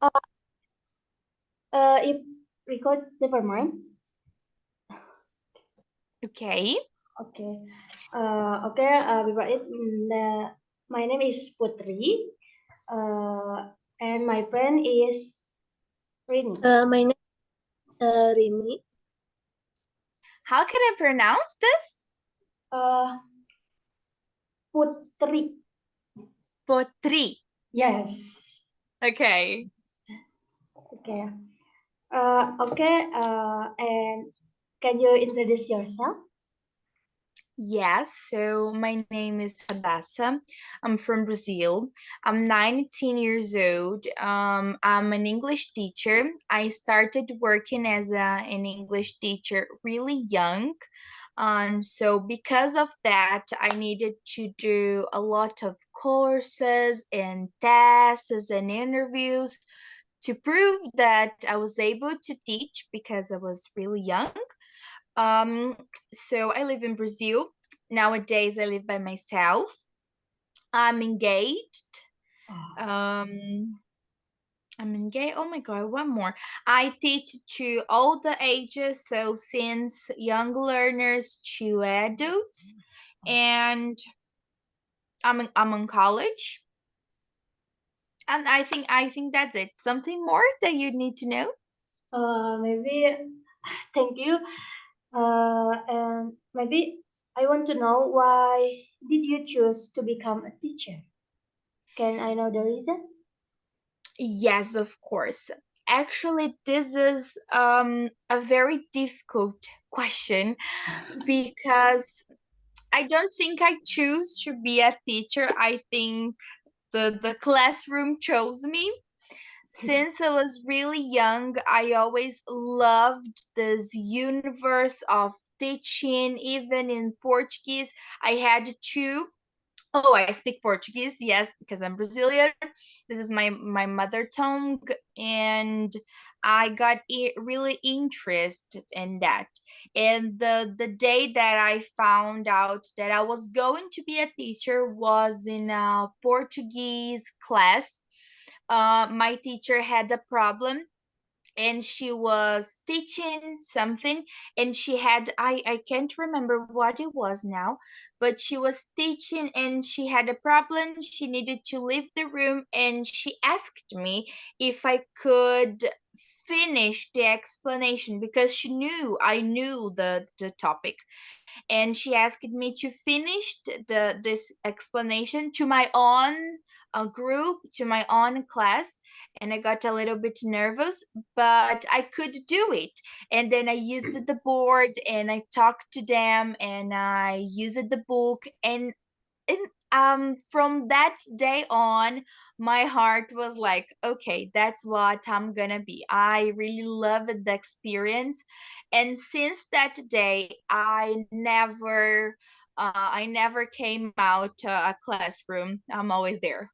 Uh, if record, never mind. Okay. Okay. Okay. Before it, my name is Putri. And my friend is Rini. My name is Rini. How can I pronounce this? Uh, Putri. Putri. Yes. Okay. Okay. Okay. And can you introduce yourself? Yes, so my name is Hadassah. I'm from Brazil. I'm 19 years old. I'm an English teacher. I started working as an English teacher really young. So because of that, I needed to do a lot of courses and tests and interviews to prove that I was able to teach because I was really young. Um, so I live in Brazil. Nowadays, I live by myself. I'm engaged. Oh, Um, I'm engaged. Oh my God, one more. I teach to all the ages, so since young learners to adults, and I'm in college. And I think that's it. Something more that you need to know? maybe. Thank you. And maybe I want to know why did you choose to become a teacher? Can I know the reason? Yes, of course. Actually, this is a very difficult question because I don't think I choose to be a teacher. I think the classroom chose me. Since I was really young, I always loved this universe of teaching, even in Portuguese. I had to. Oh, I speak Portuguese, yes, because I'm Brazilian. This is my mother tongue, and I got really interested in that. And the day that I found out that I was going to be a teacher was in a Portuguese class. My teacher had a problem and she was teaching something, and she had I can't remember what it was now, but she was teaching and she had a problem. She needed to leave the room, and she asked me if I could finish the explanation because she knew I knew the topic, and she asked me to finish this explanation to my own group, to my own class. And I got a little bit nervous, but I could do it. And then I used the board and I talked to them and I used the book, and from that day on, my heart was like, okay, that's what I'm gonna be. I really loved the experience, and since that day I never came out a classroom. I'm always there.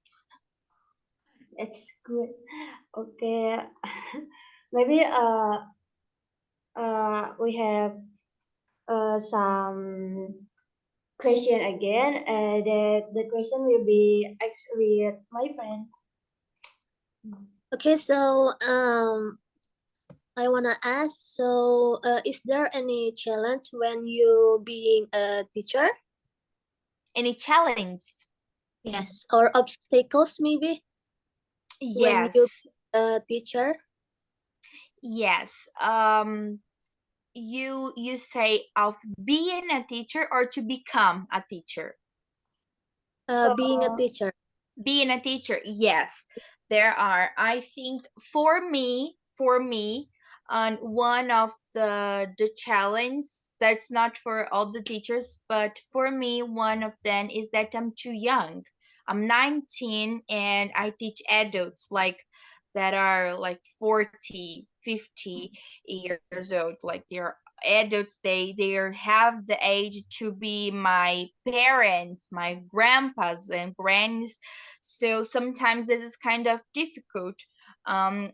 It's good. Okay. Maybe we have some question again. The question will be asked with my friend. Okay, so I wanna ask. So, is there any challenge when you being a teacher? Any challenge? Yes, or obstacles maybe when you Yes. a teacher? Yes. You say of being a teacher or to become a teacher? Being a Uh, teacher. Being a teacher, yes, there are. I think for me, on one of the challenge that's not for all the teachers, but for me, one of them is that I'm too young. I'm 19 and I teach adults like that are like 40, 50 years old. Like they're adults, they have the age to be my parents, my grandpas and grannies. So sometimes this is kind of difficult, um,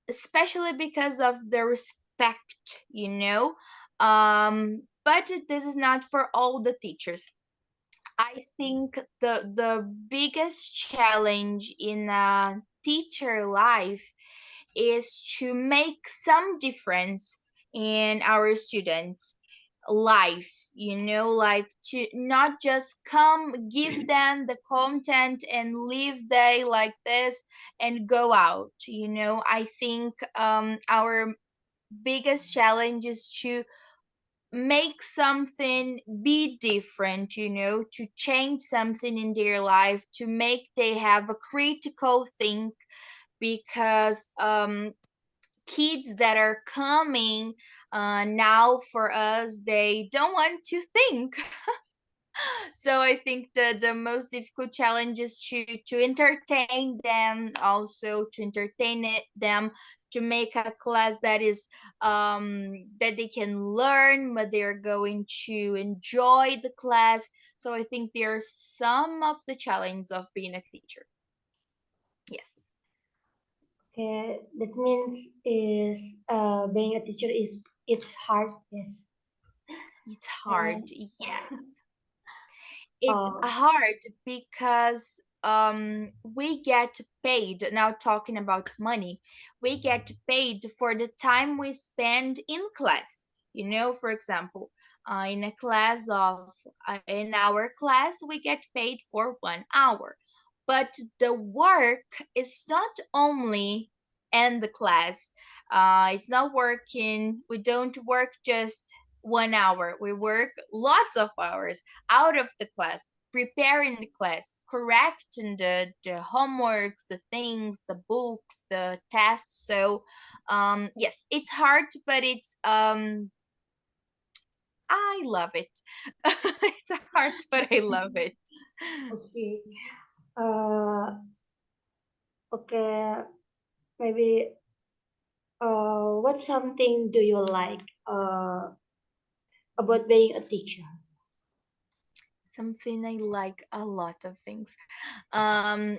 especially because of the respect, but this is not for all the teachers. I think the biggest challenge in teacher life is to make some difference in our students life, like to not just come give them the content and leave they like this and go out. I think our biggest challenge is to make something be different, to change something in their life, to make they have a critical think, because kids that are coming now for us, they don't want to think. So I think the most difficult challenge is to entertain them, also to entertain them, to make a class that is that they can learn, but they're going to enjoy the class. So I think there are some of the challenges of being a teacher. Yes. Okay, that means is being a teacher is it's hard. Yes. It's hard, And yes. It's uh, hard because we get paid. Now talking about money, we get paid for the time we spend in class. For example, in a class of in our class we get paid for 1 hour, but the work is not only in the class. It's not working. We don't work just 1 hour. We work lots of hours out of the class, preparing the class, correcting the homeworks, the things, the books, the tests. So yes, it's hard, but it's I love it. It's hard, but I love it. okay. Uh, okay. Maybe what something do you like about being a teacher? Something I like, a lot of things. Um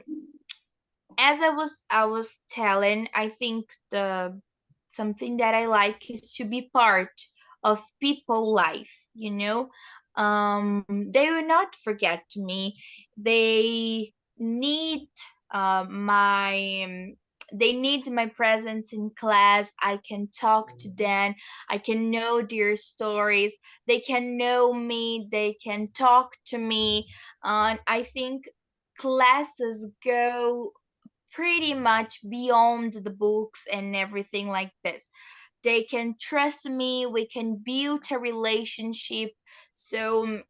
as I was telling, I think the something that I like is to be part of people life. They will not forget me. They need my they need my presence in class. I can talk to them. I can know their stories. They can know me. They can talk to me. And I think classes go pretty much beyond the books and everything like this. They can trust me, we can build a relationship. So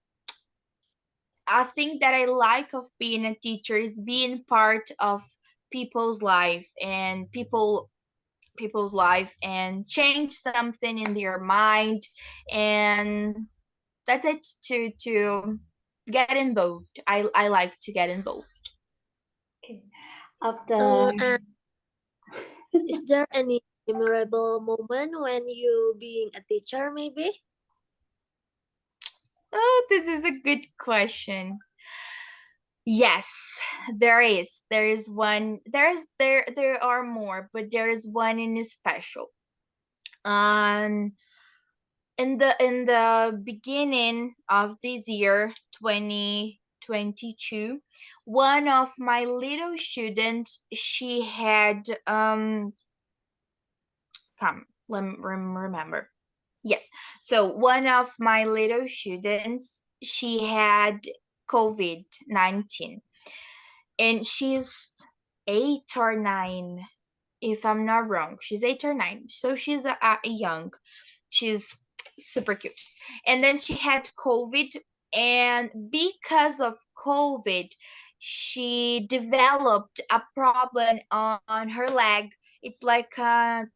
I think that I like of being a teacher is being part of people's life and people's life and change something in their mind, and that's it. To get involved. I like to get involved. Okay. After And is there any memorable moment when you being a teacher, maybe? Oh, this is a good question. Yes, there is. There is one. There are more, but there is one in special. Um, in the beginning of this year, 2022, one of my little students, she had come. Let me remember. Yes. So one of my little students, she had COVID-19, and she's 8 or 9, if I'm not wrong. She's 8 or 9. So she's a young. She's super cute. And then she had COVID, and because of COVID, she developed a problem on her leg. It's like a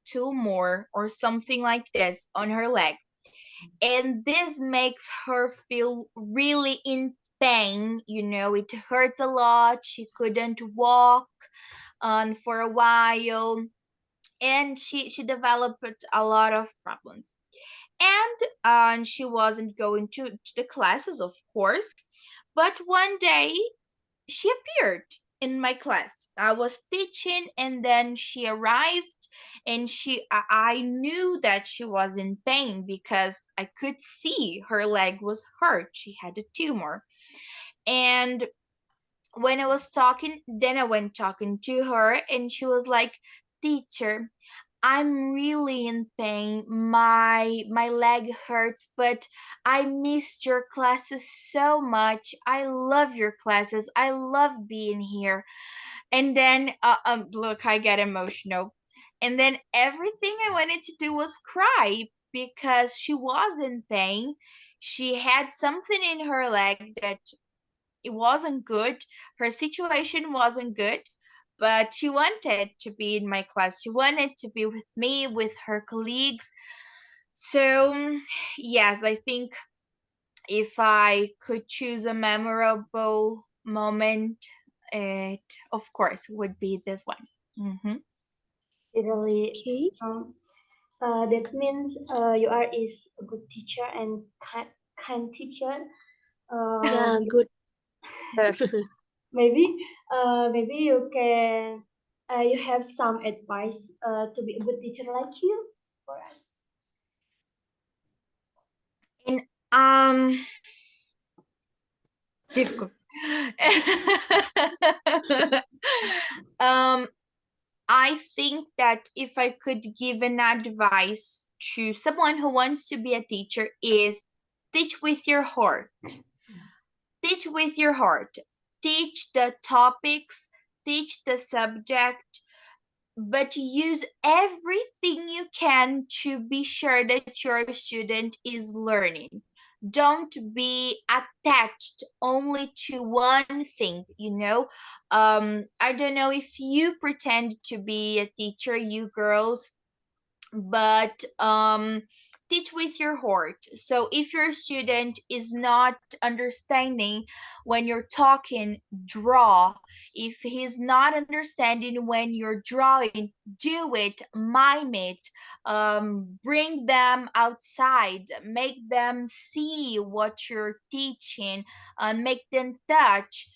tumor or something like this on her leg, and this makes her feel really in pain. It hurts a lot. She couldn't walk for a while, and she developed a lot of problems. And she wasn't going to the classes, of course, but one day she appeared in my class. I was teaching, and then she arrived, and I knew that she was in pain because I could see her leg was hurt. She had a tumor. And when I was talking, then I went talking to her, and she was like, "Teacher, I'm really in pain. My leg hurts, but I missed your classes so much. I love your classes. I love being here." And then, look, I get emotional. And then everything I wanted to do was cry because she was in pain. She had something in her leg that it wasn't good. Her situation wasn't good, but she wanted to be in my class. She wanted to be with me, with her colleagues. So, yes, I think if I could choose a memorable moment, it of course would be this one. Hmm. Really Okay. strong. That means you are is a good teacher and kind teacher. Yeah, Um, good. maybe maybe you can you have some advice to be a good teacher like you for us. And difficult. um I think that if I could give an advice to someone who wants to be a teacher is teach with your heart. Teach with your heart. Teach the topics, teach the subject, but use everything you can to be sure that your student is learning. Don't be attached only to one thing, you know. I don't know if you pretend to be a teacher, you girls, but teach with your heart. So if your student is not understanding when you're talking, draw. If he's not understanding when you're drawing, do it, mime it, bring them outside, make them see what you're teaching, make them touch.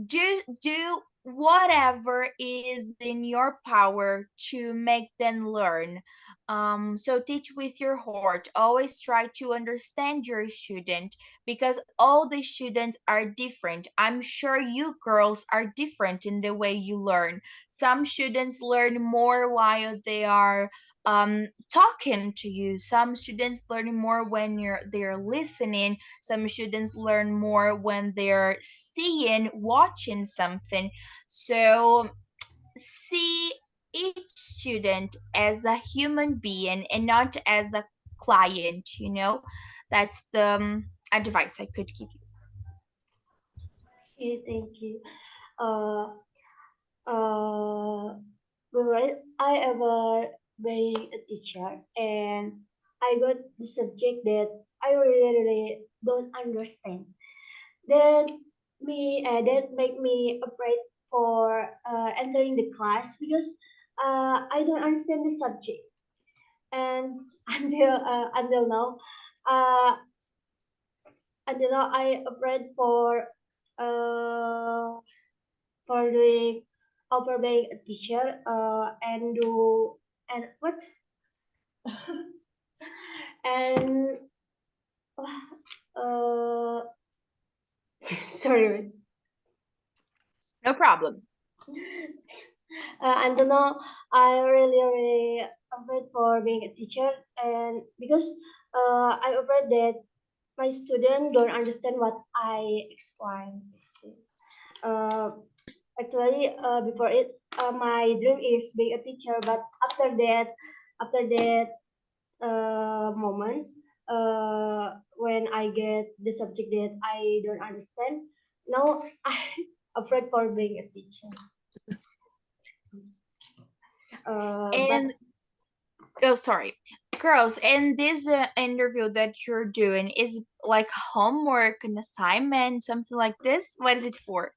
Do whatever is in your power to make them learn. So teach with your heart. Always try to understand your student because all the students are different. I'm sure you girls are different in the way you learn. Some students learn more while they are talking to you. Some students learn more when they're listening. Some students learn more when they're seeing, watching something. So see each student as a human being and not as a client, you know. That's the advice I could give you. Okay, thank you. Uh, well, I ever being a teacher and I got the subject that I really don't understand. That that make me afraid for entering the class because I don't understand the subject and until now uh, I afraid uh, for doing for being a teacher and do and what and uh sorry. No problem. Until now, I really afraid for being a teacher, and because I'm afraid that my student don't understand what I explain. Uh, Actually, before it, my dream is being a teacher, but after that moment, when I get the subject that I don't understand, now I'm afraid for being a teacher. But And oh, sorry, girls. And this interview that you're doing is like homework, an assignment, something like this. What is it for?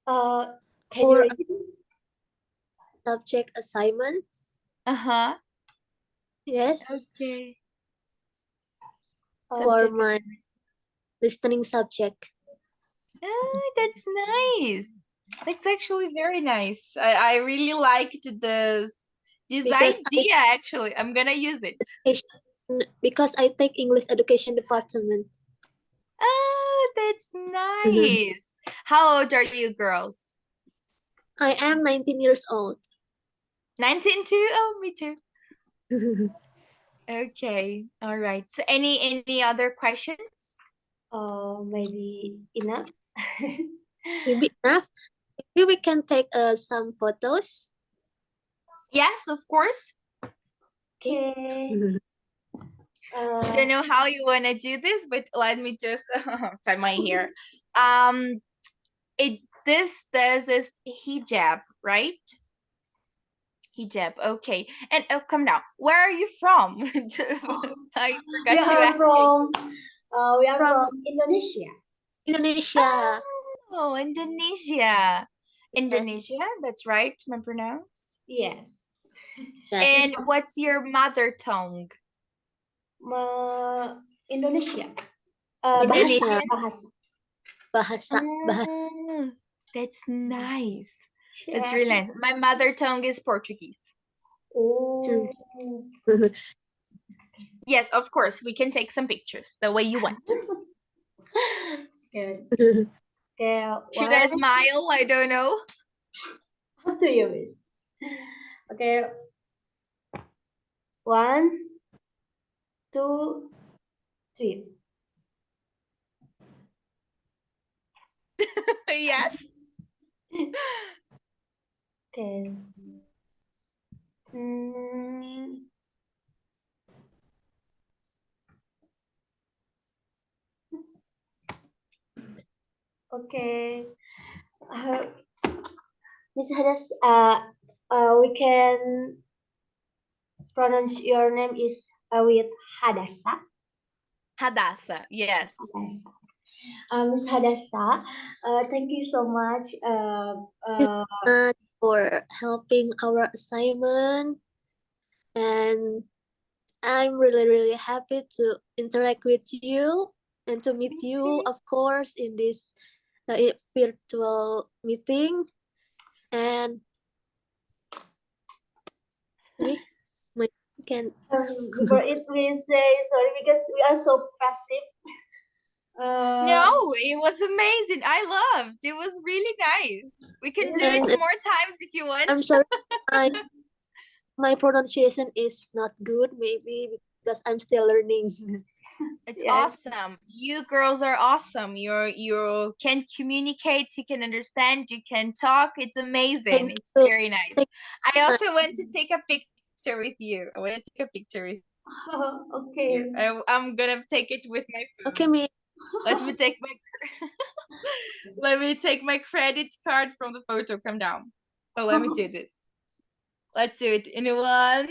can you For a repeat? subject assignment, Uh-huh. yes, Okay. for Uh, Subject my assignment. listening subject. Oh, that's nice. That's actually very nice. I really liked this Because I idea actually. I'm gonna use it. education, because I take English education department. Oh, that's nice. How old are you girls? I am 19 years old. 19 too? Oh, me too. Okay. All right. So any other questions? Maybe enough. Maybe enough. Maybe we can take some photos. Yes, of course. Okay. Don't know how you want to do this, but let me just tie my hair. Um, this is hijab, right? Hijab. Okay. And come now. Where are you from? I we forgot to are ask you. from we are From from Indonesia. Indonesia. Oh, Indonesia. Indonesia, Yes. that's right, am I pronounce? Yes. Yes. And what's your mother tongue? Indonesia. Indonesian? Bahasa. Bahasa. Bahasa. Ah, that's nice. That's Yeah. really nice. My mother tongue is Portuguese. Oh. Yes, of course, we can take some pictures the way you want. Okay. Okay. Should I smile? I don't know. Up to you, Miss. Okay. 1, 2, 3. Yes. Okay. Hmm. Okay. Miss Hadas, we can pronounce your name is with Hadasa. Hadassah, yes. Hadasa. Miss Hadasa, thank you so much. Thank you so much for helping our assignment, and I'm really happy to interact with you and to meet Me you, too. of course, in this virtual meeting. And we can Before it, we say sorry because we are so passive. No, it was amazing. I loved. It was really nice. We can do it And more times if you want. I'm sorry, my pronunciation is not good, maybe because I'm still learning. It's Yes. awesome. You girls are awesome. You can communicate, you can understand, you can talk. It's amazing. Thank It's you. very nice. Thank I also want to take a picture with you. I want to take a picture with Okay. you. I'm gonna take it with my phone. Okay, me. Let me take my let me take my credit card from the photo. Come down. Oh, let me do this. Let's do it in 1,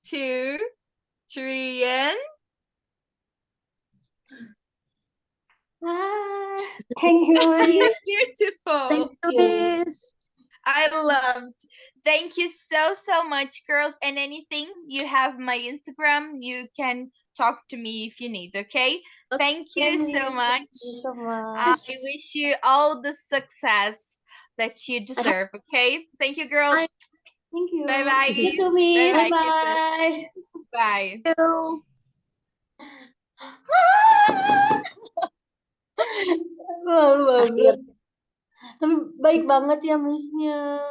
2, 3, and Thank you, Miss. beautiful. Thank you, you. Miss. I loved. Thank you so much, girls. And anything, you have my Instagram. You can talk to me if you need, okay? Thank you so much. Thank you so I much. wish you all the success that you deserve, okay? Thank you, girls. I- Thank you. Bye-bye. You too, Miss. Bye-bye, Bye. kisses. Bye. Thank you. Malu banget. Akhir. Tapi baik banget ya Missnya.